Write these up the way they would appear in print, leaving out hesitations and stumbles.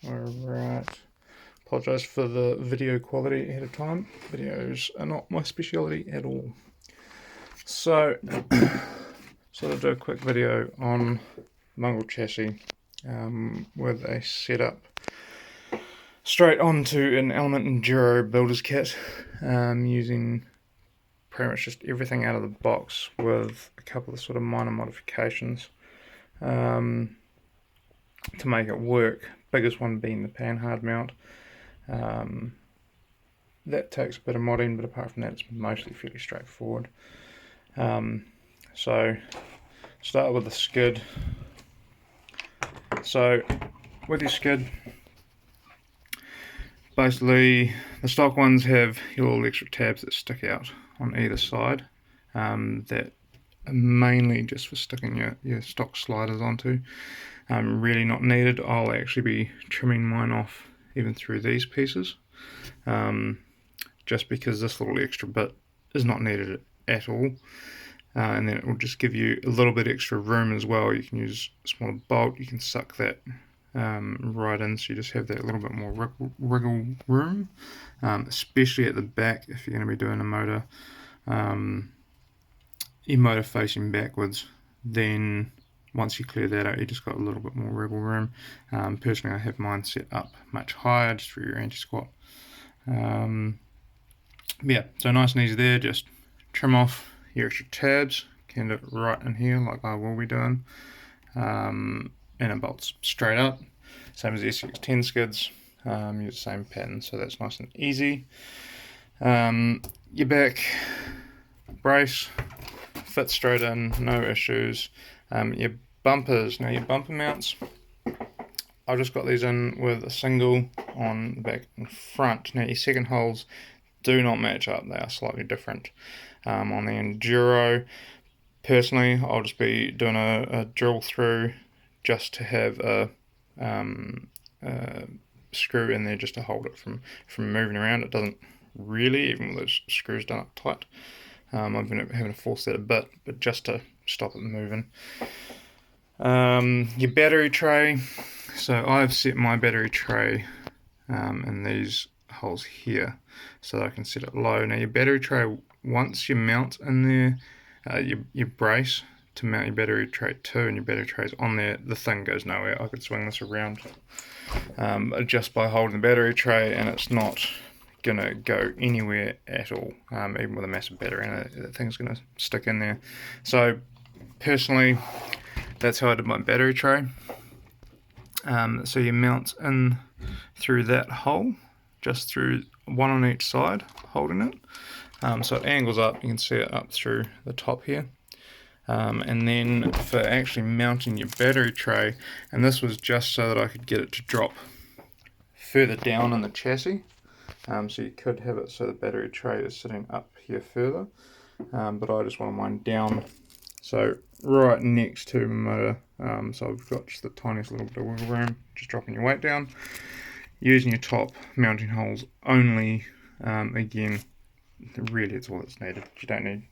Alright, apologise for the video quality ahead of time. Videos are not my speciality at all. So, sort of do a quick video on Mongrel Chassis with a setup straight onto an Element Enduro builder's kit, using pretty much just everything out of the box with a couple of sort of minor modifications to make it work. Biggest one being the Panhard Mount. That takes a bit of modding, but apart from that it's mostly fairly straightforward. So start with the skid. So with your skid, basically the stock ones have your little extra tabs that stick out on either side, that are mainly just for sticking your stock sliders onto. Really not needed. I'll actually be trimming mine off even through these pieces, just because this little extra bit is not needed at all, and then it will just give you a little bit extra room as well. You can use a smaller bolt, you can suck that right in, so you just have that little bit more wriggle room, especially at the back if you're going to be doing a motor, your motor facing backwards. Then once you clear that out, you just got a little bit more wriggle room. Personally, I have mine set up much higher just for your anti-squat. Yeah, so nice and easy there. Just trim off your extra tabs, can do it right in here like I will be doing, and it bolts straight up. Same as the SX10 skids, use the same pattern, so that's nice and easy. Your back brace fits straight in, no issues. Your bumpers, now your bumper mounts, I've just got these in with a single on the back and front. Now your second holes do not match up, they are slightly different. On the Enduro, personally I'll just be doing a drill through just to have a screw in there just to hold it from moving around. It doesn't really, even with those screws done up tight. I've been having to force that a bit, but just to stop it moving. Your battery tray, so I've set my battery tray in these holes here so that I can set it low. Now your battery tray, once you mount in there, your brace to mount your battery tray to, and your battery tray's on there, the thing goes nowhere. I could swing this around just by holding the battery tray, and it's not gonna go anywhere at all. Even with a massive battery in it, that thing's gonna stick in there. So personally, that's how I did my battery tray. So you mount in through that hole, just through one on each side, holding it. So it angles up, you can see it up through the top here. And then for actually mounting your battery tray, and this was just so that I could get it to drop further down in the chassis. So you could have it so the battery tray is sitting up here further, but I just want mine down, so right next to my motor. So I've got just the tiniest little bit of wiggle room, just dropping your weight down, using your top mounting holes only. Again, really it's all that's needed. You don't need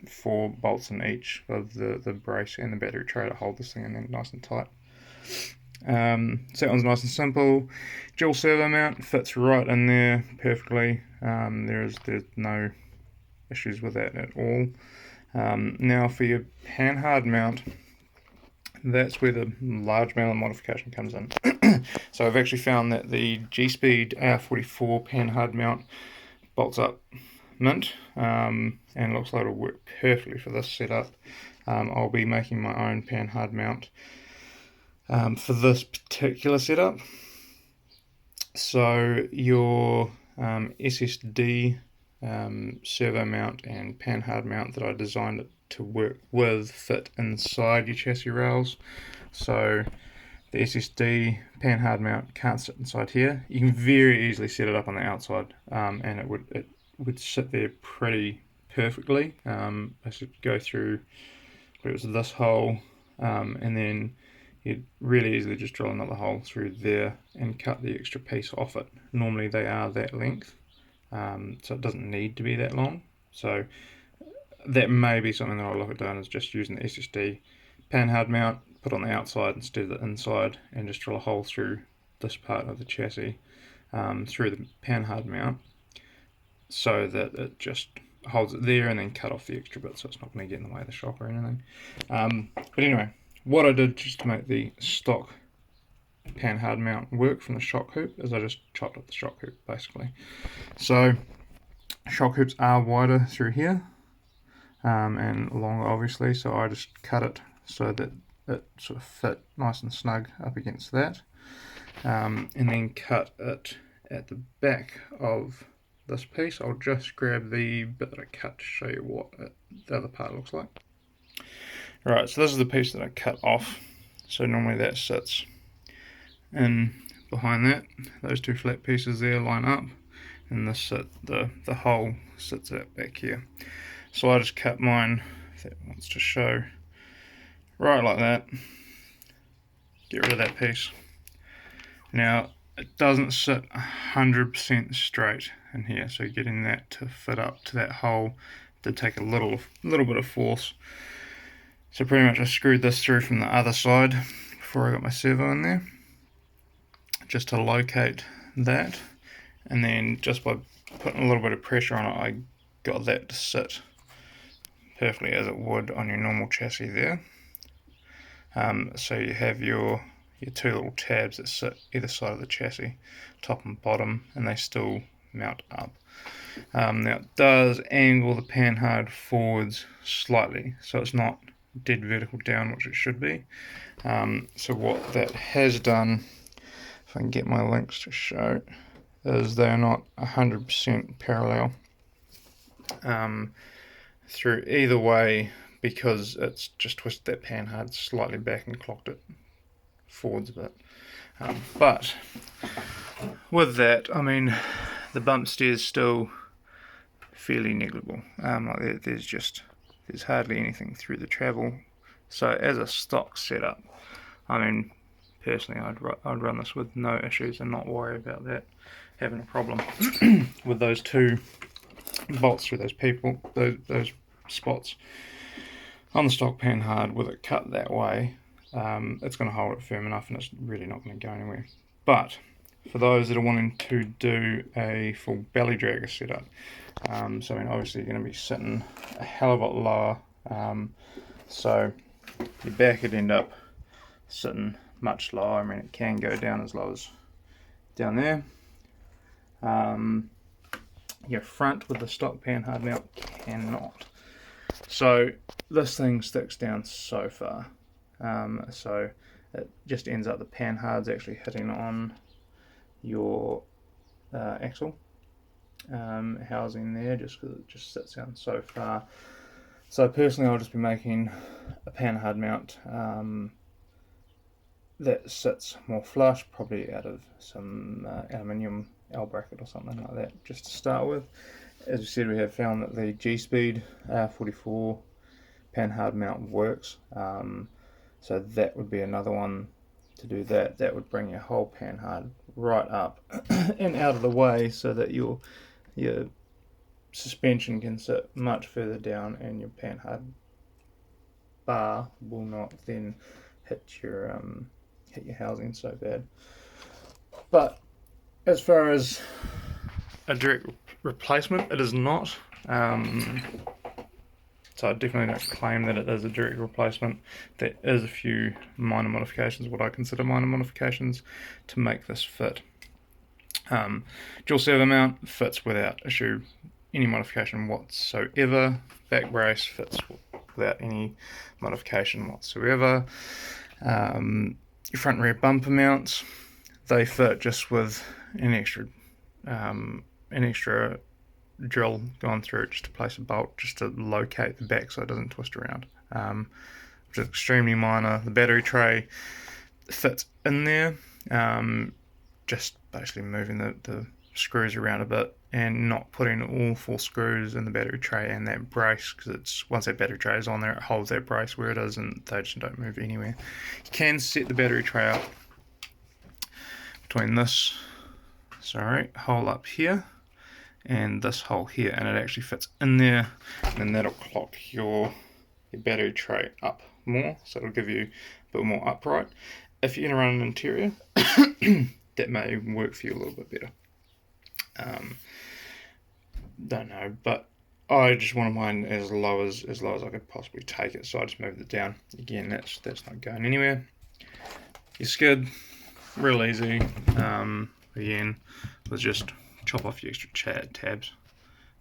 4 bolts in each of the brace and the battery tray to hold this thing in there nice and tight. So that one's nice and simple. Dual servo mount fits right in there perfectly. There's no issues with that at all. Now for your Panhard mount, that's where the large amount of modification comes in. So I've actually found that the G-Speed AR44 Panhard mount bolts up mint, and looks like it'll work perfectly for this setup. I'll be making my own Panhard mount for this particular setup. So your SSD servo mount and Panhard mount that I designed it to work with fit inside your chassis rails. So the SSD Panhard mount can't sit inside here. You can very easily set it up on the outside, and it would sit there pretty perfectly. I should go through, but it was this hole, and then you'd really easily just drill another hole through there and cut the extra piece off it. Normally they are that length, so it doesn't need to be that long. So that may be something that I'll look at doing, is just using the SSD Panhard mount, put on the outside instead of the inside, and just drill a hole through this part of the chassis through the Panhard mount, so that it just holds it there, and then cut off the extra bit so it's not going to get in the way of the shock or anything. But anyway, what I did just to make the stock Panhard mount work from the shock hoop is I just chopped up the shock hoop basically. So shock hoops are wider through here and longer obviously, so I just cut it so that it sort of fit nice and snug up against that, and then cut it at the back of this piece. I'll just grab the bit that I cut to show you what the other part looks like. Right, so this is the piece that I cut off. So normally that sits in behind that. Those two flat pieces there line up, and this the hole sits out back here. So I just cut mine, if that wants to show, right like that. Get rid of that piece. Now it doesn't sit 100% straight in here, so getting that to fit up to that hole did take a little bit of force. So pretty much I screwed this through from the other side before I got my servo in there, just to locate that, and then just by putting a little bit of pressure on it, I got that to sit perfectly as it would on your normal chassis there. So you have your two little tabs that sit either side of the chassis, top and bottom, and they still mount up. Now it does angle the Panhard forwards slightly, so it's not dead vertical down, which it should be. So what that has done, if I can get my links to show, is they're not 100% parallel through either way, because it's just twisted that Panhard slightly back and clocked it forwards a bit. But with that, I mean, the bump steer's still fairly negligible. Like there's hardly anything through the travel. So as a stock setup, I mean, personally I'd run this with no issues and not worry about that having a problem with those two bolts through those spots on the stock Panhard. With it cut that way, it's going to hold it firm enough, and it's really not going to go anywhere. But for those that are wanting to do a full belly dragger setup, so I mean, obviously you're going to be sitting a hell of a lot lower, so your back would end up sitting much lower. I mean, it can go down as low as down there. Your front with the stock Panhard mount cannot. So this thing sticks down so far, so it just ends up the Panhard's actually hitting on your axle housing there, just because it just sits down so far. So personally, I'll just be making a Panhard mount that sits more flush, probably out of some aluminium L bracket or something like that, just to start with. As we said, we have found that the G-Speed 44 Panhard mount works, so that would be another one to do that. That would bring your whole Panhard right up and out of the way, so that your suspension can sit much further down, and your Panhard bar will not then hit your housing so bad. But as far as a direct replacement, it is not. So I definitely don't claim that it is a direct replacement. There is a few minor modifications, what I consider minor modifications, to make this fit. Dual servo mount fits without issue, any modification whatsoever. Back brace fits without any modification whatsoever. Your front and rear bumper mounts, they fit just with an extra drill gone through it, just to place a bolt, just to locate the back so it doesn't twist around, which is extremely minor. The battery tray fits in there, just basically moving the screws around a bit and not putting all 4 screws in the battery tray and that brace, because it's, once that battery tray is on there, it holds that brace where it is and they just don't move anywhere. You can set the battery tray up between this hole up here and this hole here, and it actually fits in there, and then that'll clock your battery tray up more, so it'll give you a bit more upright. If you're going to run an interior that may work for you a little bit better. Don't know, but I just wanted mine as low as I could possibly take it, so I just moved it down. Again, that's not going anywhere. Your skid, real easy. Again, was just chop off your extra tabs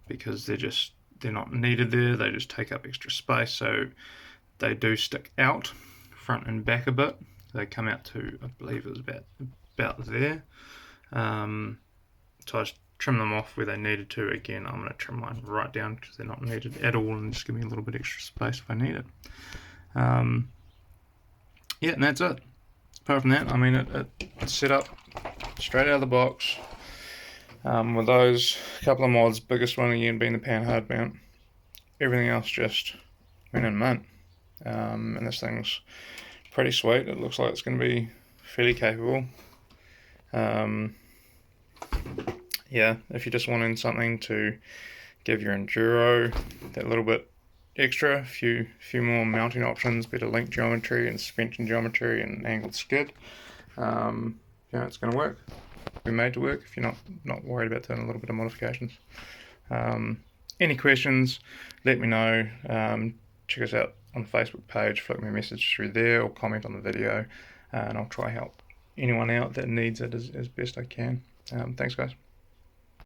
because they're not needed there. They just take up extra space, so they do stick out front and back a bit. They come out to, I believe it was about there. So I just trim them off where they needed to. Again, I'm going to trim mine right down because they're not needed at all, and just give me a little bit extra space if I need it. Yeah, and that's it. Apart from that, I mean, it's set up straight out of the box. With those couple of mods, biggest one again being the Panhard Mount. Everything else just went in mint. And this thing's pretty sweet. It looks like it's going to be fairly capable. Yeah, if you're just wanting something to give your enduro that little bit extra, a few more mounting options, better link geometry and suspension geometry and angled skid, yeah, it's going to work. Be made to work if you're not worried about doing a little bit of modifications. Any questions, let me know. Check us out on the Facebook page, flick me a message through there or comment on the video, and I'll try help anyone out that needs it as best I can. Thanks guys.